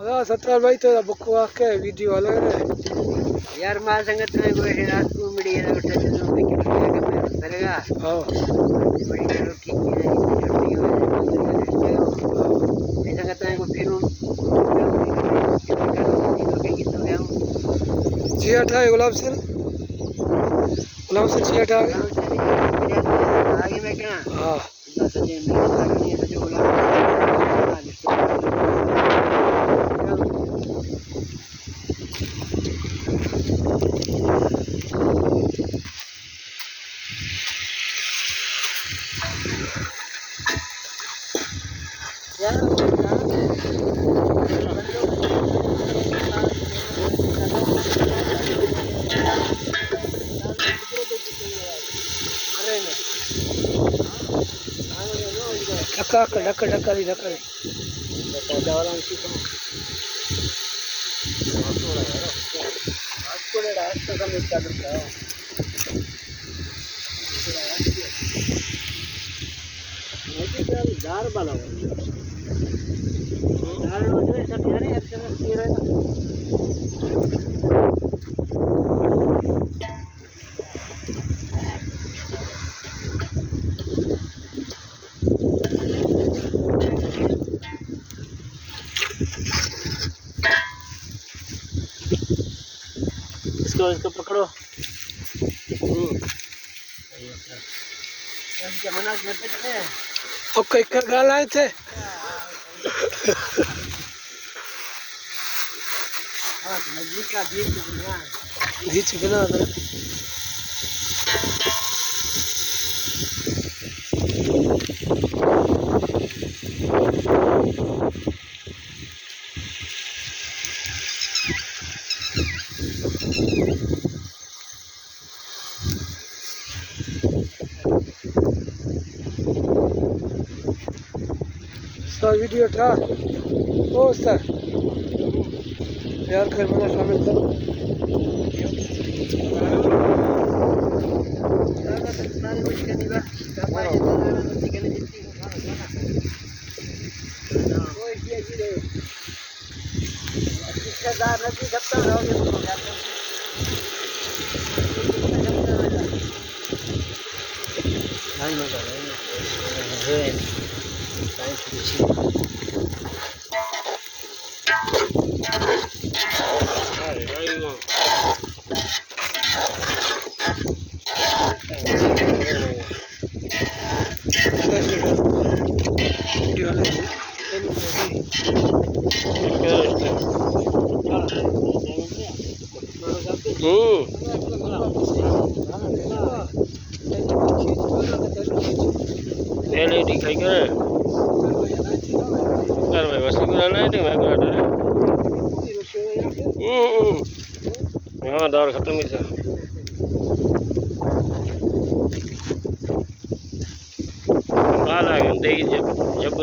अदा सत्तार भाई तेरा बकवास के वीडियो अलग है यार मां संगत में कोई रात को मिली है उठा चलो मैं क्या करेगा हां बड़ी रोटी की है ऐसा करता है को फिर चियाठा है गुलाब सर चियाठा आगे में क्या हां सजे में सजे गुलाब ढक्का इसको पकड़ो तो कई कर गाल आए थे बीच बिना वीडियो था ओ सर यार कर मेरा शामिल करो दिखाई कर भाई बस हाँ दौड़ खत्म ही था बाल आ गए जब